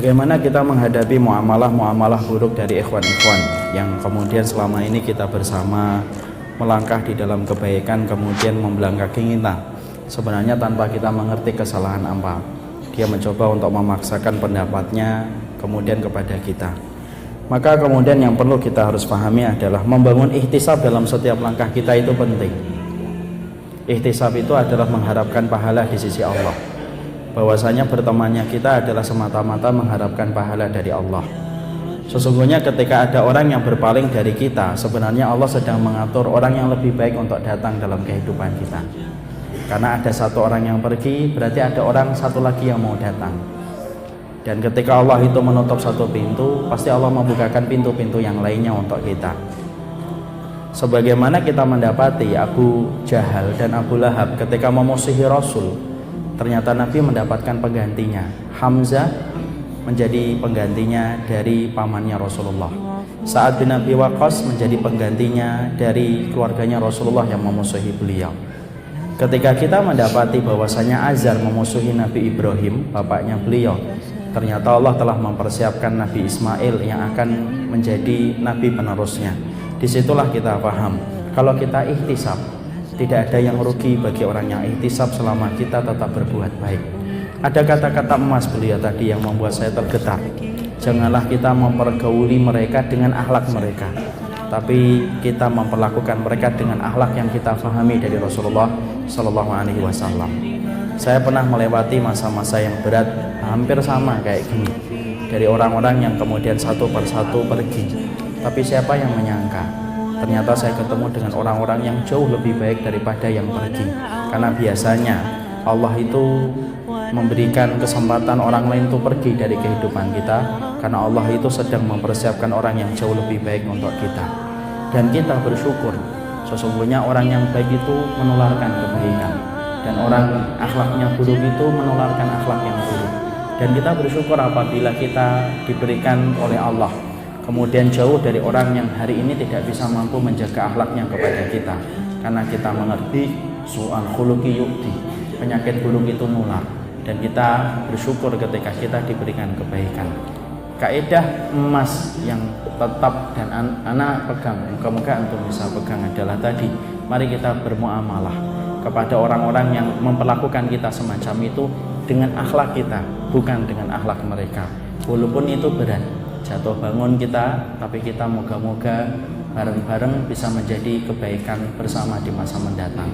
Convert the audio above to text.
Bagaimana kita menghadapi muamalah-muamalah buruk dari ikhwan-ikhwan yang kemudian selama ini kita bersama melangkah di dalam kebaikan, kemudian membelangkaki kita sebenarnya tanpa kita mengerti kesalahan apa. Dia mencoba untuk memaksakan pendapatnya kemudian kepada kita. Maka kemudian yang perlu kita harus pahami adalah membangun ihtisab dalam setiap langkah kita itu penting. Ihtisab itu adalah mengharapkan pahala di sisi Allah. Bahwasanya bertemannya kita adalah semata-mata mengharapkan pahala dari Allah. Sesungguhnya ketika ada orang yang berpaling dari kita, sebenarnya Allah sedang mengatur orang yang lebih baik untuk datang dalam kehidupan kita. Karena ada satu orang yang pergi, berarti ada orang satu lagi yang mau datang. Dan ketika Allah itu menutup satu pintu, pasti Allah membukakan pintu-pintu yang lainnya untuk kita. Sebagaimana kita mendapati Abu Jahal dan Abu Lahab ketika memusuhi Rasul, ternyata Nabi mendapatkan penggantinya. Hamzah menjadi penggantinya dari pamannya Rasulullah. Sa'ad bin Abi Waqqas menjadi penggantinya dari keluarganya Rasulullah yang memusuhi beliau. Ketika kita mendapati bahwasanya Azar memusuhi Nabi Ibrahim, bapaknya beliau, ternyata Allah telah mempersiapkan Nabi Ismail yang akan menjadi nabi penerusnya. Disitulah kita paham kalau kita ihtisab, tidak ada yang rugi bagi orang yang ihtisab selama kita tetap berbuat baik. Ada kata-kata emas beliau tadi yang membuat saya tergetar. Janganlah kita mempergauli mereka dengan akhlak mereka, tapi kita memperlakukan mereka dengan akhlak yang kita pahami dari Rasulullah Sallallahu Alaihi Wasallam. Saya pernah melewati masa-masa yang berat, hampir sama kayak gini, dari orang-orang yang kemudian satu persatu pergi. Tapi siapa yang menyangka? Ternyata saya ketemu dengan orang-orang yang jauh lebih baik daripada yang pergi. Karena biasanya Allah itu memberikan kesempatan orang lain itu pergi dari kehidupan kita, karena Allah itu sedang mempersiapkan orang yang jauh lebih baik untuk kita. Dan kita bersyukur, sesungguhnya orang yang baik itu menularkan kebaikan, dan orang akhlaknya buruk itu menularkan akhlak yang buruk. Dan kita bersyukur apabila kita diberikan oleh Allah kemudian jauh dari orang yang hari ini tidak bisa mampu menjaga akhlaknya kepada kita, karena kita mengerti su'al khuluqi yu'ti, penyakit buruk itu nular. Dan kita bersyukur ketika kita diberikan kebaikan. Kaidah emas yang tetap dan anak pegang, moga-moga antum bisa pegang adalah tadi, mari kita bermuamalah kepada orang-orang yang memperlakukan kita semacam itu dengan akhlak kita, bukan dengan akhlak mereka. Walaupun itu berat, jatuh bangun kita, tapi kita moga-moga bareng-bareng bisa menjadi kebaikan bersama di masa mendatang.